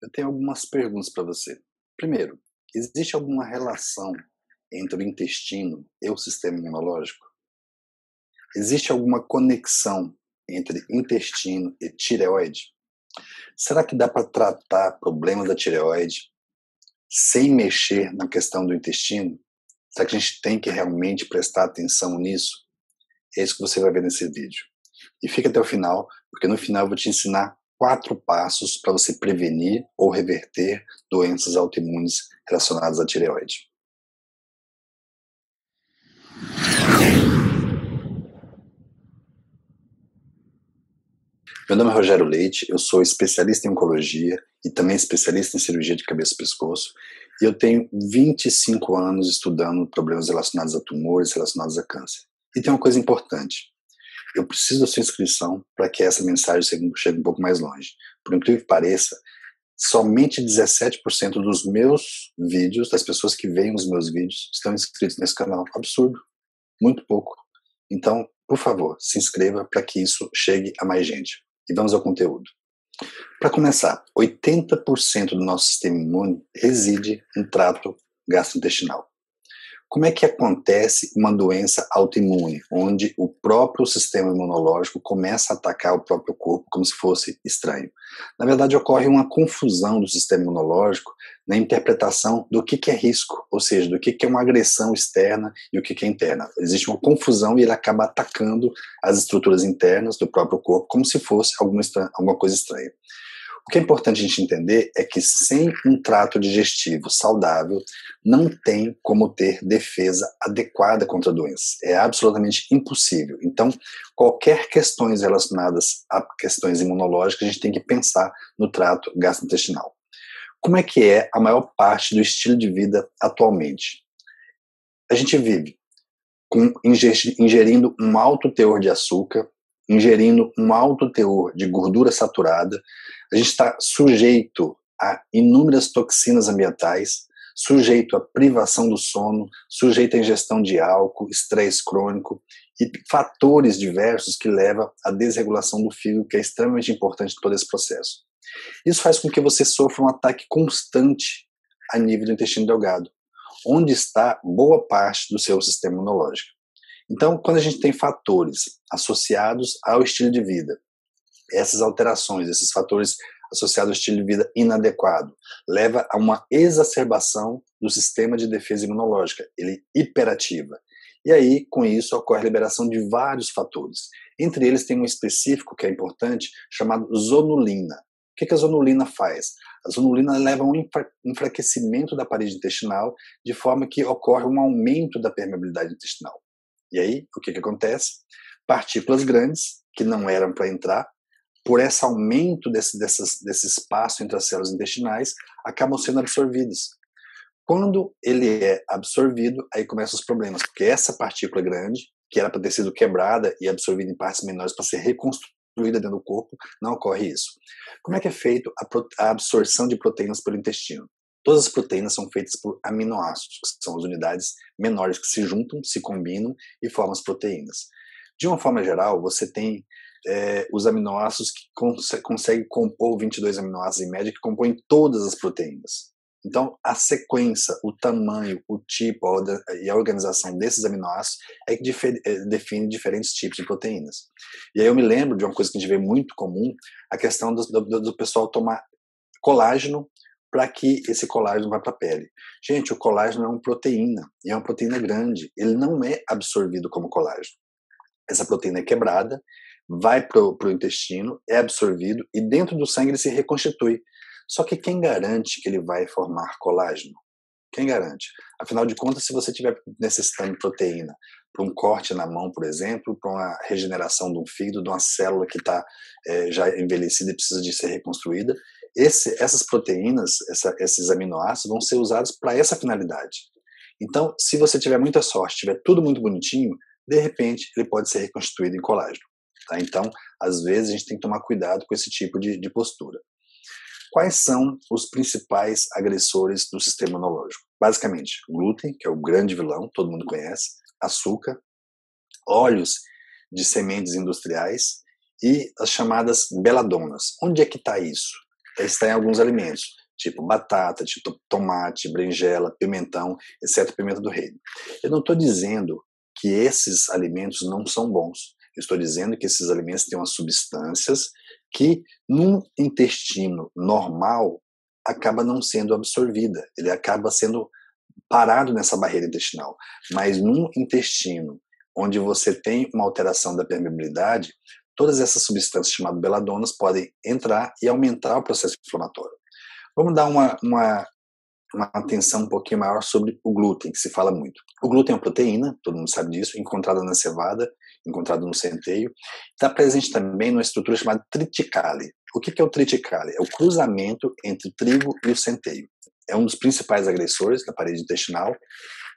Eu tenho algumas perguntas para você. Primeiro, existe alguma relação entre o intestino e o sistema imunológico? Existe alguma conexão entre intestino e tireoide? Será que dá para tratar problemas da tireoide sem mexer na questão do intestino? Será que a gente tem que realmente prestar atenção nisso? É isso que você vai ver nesse vídeo. E fica até o final, porque no final eu vou te ensinar 4 passos para você prevenir ou reverter doenças autoimunes relacionadas à tireoide. Meu nome é Rogério Leite, eu sou especialista em oncologia e também especialista em cirurgia de cabeça e pescoço, e eu tenho 25 anos estudando problemas relacionados a tumores, relacionados a câncer. E tem uma coisa importante, eu preciso da sua inscrição para que essa mensagem chegue um pouco mais longe. Por incrível que pareça, somente 17% dos meus vídeos, das pessoas que veem os meus vídeos, estão inscritos nesse canal. Absurdo, muito pouco. Então, por favor, se inscreva para que isso chegue a mais gente. E vamos ao conteúdo. Para começar, 80% do nosso sistema imune reside no trato gastrointestinal. Como é que acontece uma doença autoimune, onde o próprio sistema imunológico começa a atacar o próprio corpo como se fosse estranho? Na verdade, ocorre uma confusão do sistema imunológico na interpretação do que é risco, ou seja, do que é uma agressão externa e o que é interna. Existe uma confusão e ele acaba atacando as estruturas internas do próprio corpo como se fosse alguma coisa estranha. O que é importante a gente entender é que sem um trato digestivo saudável, não tem como ter defesa adequada contra doenças. É absolutamente impossível. Então, qualquer questões relacionadas a questões imunológicas, a gente tem que pensar no trato gastrointestinal. Como é que é a maior parte do estilo de vida atualmente? A gente vive ingerindo um alto teor de açúcar, ingerindo um alto teor de gordura saturada, a gente está sujeito a inúmeras toxinas ambientais, sujeito à privação do sono, sujeito à ingestão de álcool, estresse crônico e fatores diversos que levam à desregulação do fígado, que é extremamente importante em todo esse processo. Isso faz com que você sofra um ataque constante a nível do intestino delgado, onde está boa parte do seu sistema imunológico. Então, quando a gente tem fatores associados ao estilo de vida, essas alterações, esses fatores associados ao estilo de vida inadequado, leva a uma exacerbação do sistema de defesa imunológica, ele hiperativa. E aí, com isso, ocorre a liberação de vários fatores. Entre eles tem um específico que é importante, chamado zonulina. O que a zonulina faz? A zonulina leva a um enfraquecimento da parede intestinal, de forma que ocorre um aumento da permeabilidade intestinal. E aí, o que acontece? Partículas grandes, que não eram para entrar, por esse aumento desse espaço entre as células intestinais, acabam sendo absorvidas. Quando ele é absorvido, aí começam os problemas, porque essa partícula grande, que era para ter sido quebrada e absorvida em partes menores para ser reconstruída dentro do corpo, não ocorre isso. Como é que é feito a absorção de proteínas pelo intestino? Todas as proteínas são feitas por aminoácidos, que são as unidades menores que se juntam, se combinam e formam as proteínas. De uma forma geral, você tem os aminoácidos que conseguem compor 22 aminoácidos em média, que compõem todas as proteínas. Então, a sequência, o tamanho, o tipo e a organização desses aminoácidos é que define diferentes tipos de proteínas. E aí eu me lembro de uma coisa que a gente vê muito comum, a questão do pessoal tomar colágeno para que esse colágeno vá para a pele. Gente, o colágeno é uma proteína, e é uma proteína grande, ele não é absorvido como colágeno. Essa proteína é quebrada, vai para o intestino, é absorvido e dentro do sangue ele se reconstitui. Só que quem garante que ele vai formar colágeno? Quem garante? Afinal de contas, se você estiver necessitando de proteína para um corte na mão, por exemplo, para uma regeneração de um fígado, de uma célula que está já envelhecida e precisa de ser reconstruída, essas proteínas, esses aminoácidos vão ser usados para essa finalidade. Então, se você tiver muita sorte, tiver tudo muito bonitinho, de repente ele pode ser reconstituído em colágeno. Tá? Então, às vezes a gente tem que tomar cuidado com esse tipo de postura. Quais são os principais agressores do sistema imunológico? Basicamente, glúten, que é o grande vilão, todo mundo conhece, açúcar, óleos de sementes industriais e as chamadas beladonas. Onde é que está isso? está em alguns alimentos, tipo batata, tipo tomate, berinjela, pimentão, exceto pimenta do reino. Eu não estou dizendo que esses alimentos não são bons. Eu estou dizendo que esses alimentos têm umas substâncias que, num intestino normal, acaba não sendo absorvida. Ele acaba sendo parado nessa barreira intestinal. Mas num intestino onde você tem uma alteração da permeabilidade, todas essas substâncias chamadas beladonas podem entrar e aumentar o processo inflamatório. Vamos dar uma atenção um pouquinho maior sobre o glúten, que se fala muito. O glúten é uma proteína, todo mundo sabe disso, encontrada na cevada, encontrada no centeio. Está presente também numa estrutura chamada triticale. O que é o triticale? É o cruzamento entre o trigo e o centeio. É um dos principais agressores da parede intestinal.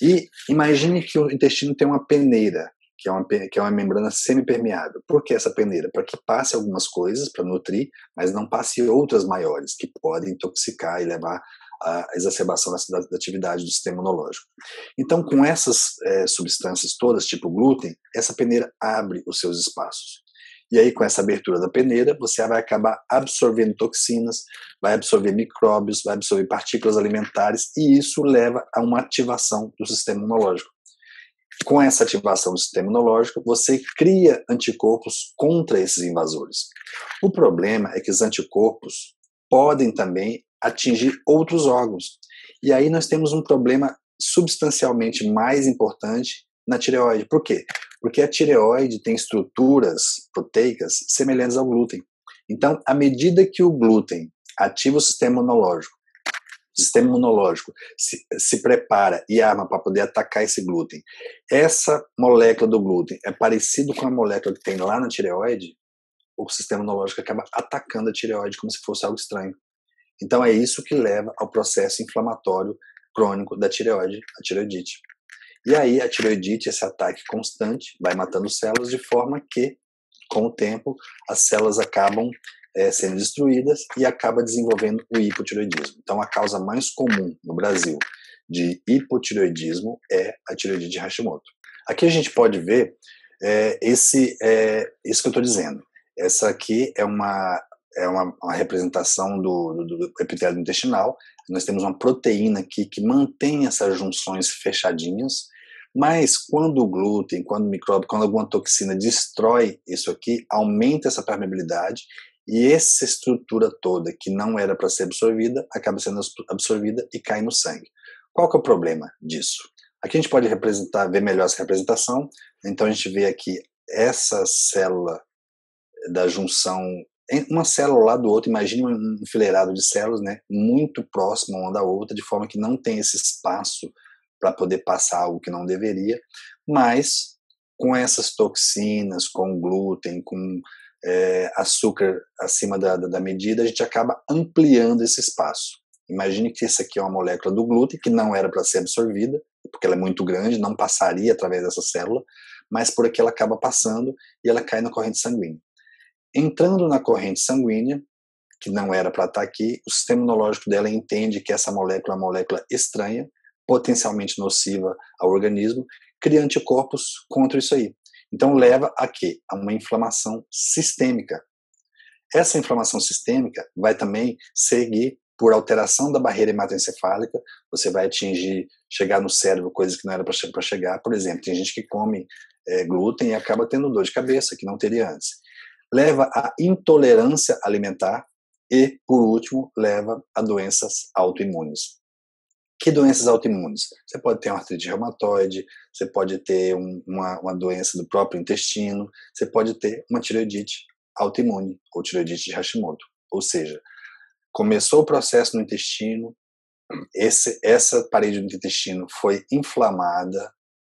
E imagine que o intestino tem uma peneira, que é uma membrana semipermeável. Por que essa peneira? Para que passe algumas coisas para nutrir, mas não passe outras maiores, que podem intoxicar e levar à exacerbação da atividade do sistema imunológico. Então, com essas substâncias todas, tipo glúten, essa peneira abre os seus espaços. E aí, com essa abertura da peneira, você vai acabar absorvendo toxinas, vai absorver micróbios, vai absorver partículas alimentares, e isso leva a uma ativação do sistema imunológico. Com essa ativação do sistema imunológico, você cria anticorpos contra esses invasores. O problema é que os anticorpos podem também atingir outros órgãos. E aí nós temos um problema substancialmente mais importante na tireoide. Por quê? Porque a tireoide tem estruturas proteicas semelhantes ao glúten. Então, à medida que o glúten ativa o sistema imunológico se prepara e arma para poder atacar esse glúten. Essa molécula do glúten é parecida com a molécula que tem lá na tireoide, o sistema imunológico acaba atacando a tireoide como se fosse algo estranho. Então é isso que leva ao processo inflamatório crônico da tireoide, a tireoidite. E aí a tireoidite, esse ataque constante, vai matando células de forma que, com o tempo, as células acabam sendo destruídas e acaba desenvolvendo o hipotireoidismo. Então a causa mais comum no Brasil de hipotireoidismo é a tireoidite de Hashimoto. Aqui a gente pode ver isso que eu estou dizendo. Essa aqui é uma representação do epitélio intestinal. Nós temos uma proteína aqui que mantém essas junções fechadinhas, mas quando o glúten, quando o micróbio, quando alguma toxina destrói isso aqui, aumenta essa permeabilidade e essa estrutura toda que não era para ser absorvida, acaba sendo absorvida e cai no sangue. Qual que é o problema disso? Aqui a gente pode ver melhor essa representação. Então a gente vê aqui essa célula da junção, uma célula lá do outro, imagine um enfileirado de células, né, muito próximo uma da outra, de forma que não tem esse espaço para poder passar algo que não deveria, mas com essas toxinas, com glúten, com açúcar acima da medida, a gente acaba ampliando esse espaço. Imagine que essa aqui é uma molécula do glúten que não era para ser absorvida, porque ela é muito grande, não passaria através dessa célula, mas por aqui ela acaba passando e ela cai na corrente sanguínea. Entrando na corrente sanguínea, que não era para estar aqui, o sistema imunológico dela entende que essa molécula é uma molécula estranha, potencialmente nociva ao organismo, cria anticorpos contra isso aí. Então leva a quê? A uma inflamação sistêmica. Essa inflamação sistêmica vai também seguir por alteração da barreira hematoencefálica, você vai chegar no cérebro coisas que não era para chegar. Por exemplo, tem gente que come glúten e acaba tendo dor de cabeça, que não teria antes. Leva à intolerância alimentar e, por último, leva a doenças autoimunes. Que doenças autoimunes? Você pode ter uma artrite reumatoide, você pode ter uma doença do próprio intestino, você pode ter uma tireoidite autoimune ou tireoidite de Hashimoto. Ou seja, começou o processo no intestino, essa parede do intestino foi inflamada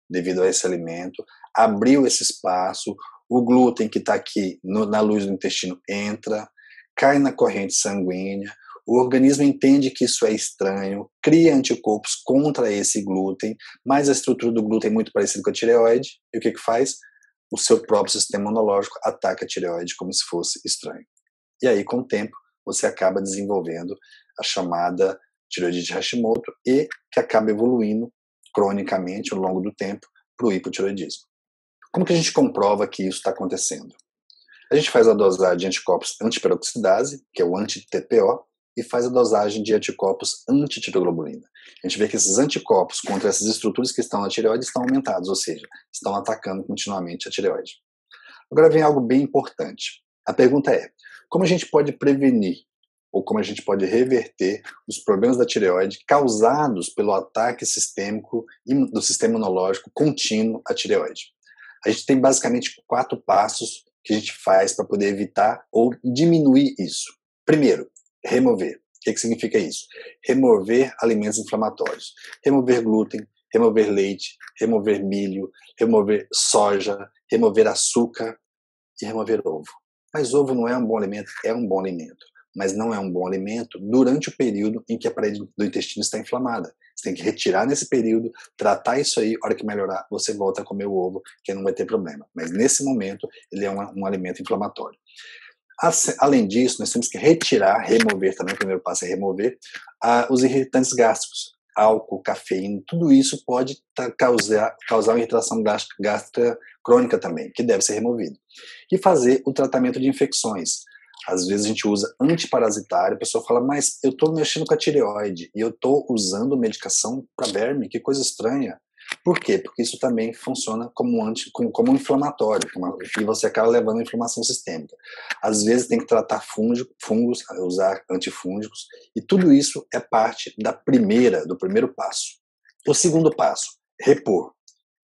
devido a esse alimento, abriu esse espaço, o glúten que está aqui na luz do intestino entra, cai na corrente sanguínea, o organismo entende que isso é estranho, cria anticorpos contra esse glúten, mas a estrutura do glúten é muito parecida com a tireoide, e o que faz? O seu próprio sistema imunológico ataca a tireoide como se fosse estranho. E aí, com o tempo, você acaba desenvolvendo a chamada tireoidite de Hashimoto e que acaba evoluindo cronicamente ao longo do tempo para o hipotireoidismo. Como que a gente comprova que isso está acontecendo? A gente faz a dosagem de anticorpos antiperoxidase, que é o anti-TPO, e faz a dosagem de anticorpos antitiroglobulina. A gente vê que esses anticorpos contra essas estruturas que estão na tireoide estão aumentados, ou seja, estão atacando continuamente a tireoide. Agora vem algo bem importante. A pergunta é, como a gente pode prevenir ou como a gente pode reverter os problemas da tireoide causados pelo ataque sistêmico do sistema imunológico contínuo à tireoide? A gente tem basicamente 4 passos que a gente faz para poder evitar ou diminuir isso. Primeiro, remover. O que significa isso? Remover alimentos inflamatórios. Remover glúten, remover leite, remover milho, remover soja, remover açúcar e remover ovo. Mas ovo não é um bom alimento? É um bom alimento. Mas não é um bom alimento durante o período em que a parede do intestino está inflamada. Você tem que retirar nesse período, tratar isso aí, a hora que melhorar, você volta a comer o ovo, que não vai ter problema. Mas nesse momento, ele é um alimento inflamatório. Além disso, nós temos que remover também, o primeiro passo é remover, os irritantes gástricos. Álcool, cafeína, tudo isso pode causar uma irritação gástrica crônica também, que deve ser removido. E fazer o tratamento de infecções. Às vezes a gente usa antiparasitário, a pessoa fala, mas eu estou mexendo com a tireoide e eu estou usando medicação para verme, que coisa estranha. Por quê? Porque isso também funciona como um inflamatório, e você acaba levando a inflamação sistêmica. Às vezes tem que tratar fungos, usar antifúngicos, e tudo isso é parte do primeiro passo. O segundo passo, repor.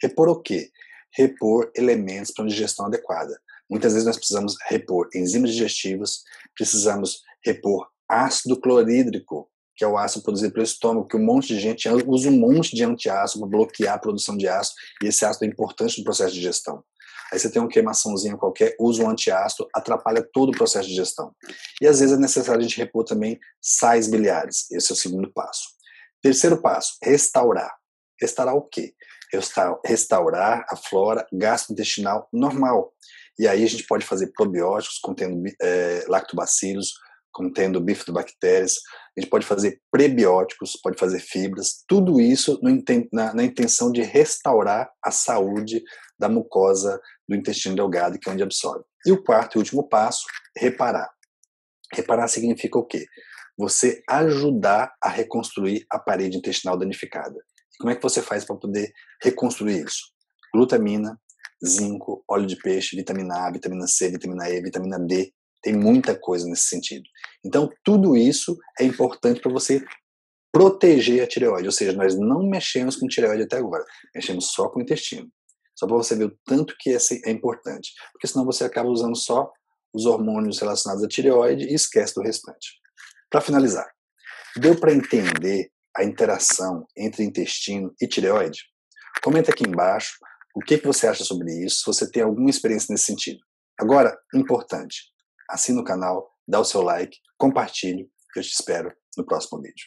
Repor o quê? Repor elementos para uma digestão adequada. Muitas vezes nós precisamos repor enzimas digestivas, precisamos repor ácido clorídrico, que é o ácido produzido pelo estômago, que um monte de gente usa um monte de antiácido para bloquear a produção de ácido, e esse ácido é importante no processo de digestão. Aí você tem uma queimaçãozinha qualquer, usa um antiácido, atrapalha todo o processo de digestão. E às vezes é necessário a gente repor também sais biliares, esse é o segundo passo. Terceiro passo, restaurar. Restaurar o quê? Restaurar a flora gastrointestinal normal. E aí a gente pode fazer probióticos contendo lactobacilos, contendo bifidobactérias, a gente pode fazer prebióticos, pode fazer fibras, tudo isso na intenção de restaurar a saúde da mucosa do intestino delgado, que é onde absorve. E o quarto e último passo, reparar. Reparar significa o quê? Você ajudar a reconstruir a parede intestinal danificada. E como é que você faz para poder reconstruir isso? Glutamina, zinco, óleo de peixe, vitamina A, vitamina C, vitamina E, vitamina D. Tem muita coisa nesse sentido. Então, tudo isso é importante para você proteger a tireoide. Ou seja, nós não mexemos com tireoide até agora. Mexemos só com o intestino. Só para você ver o tanto que é importante. Porque senão você acaba usando só os hormônios relacionados à tireoide e esquece do restante. Para finalizar, deu para entender a interação entre intestino e tireoide? Comenta aqui embaixo o que você acha sobre isso, se você tem alguma experiência nesse sentido. Agora, importante, assina o canal, dá o seu like, compartilhe, que eu te espero no próximo vídeo.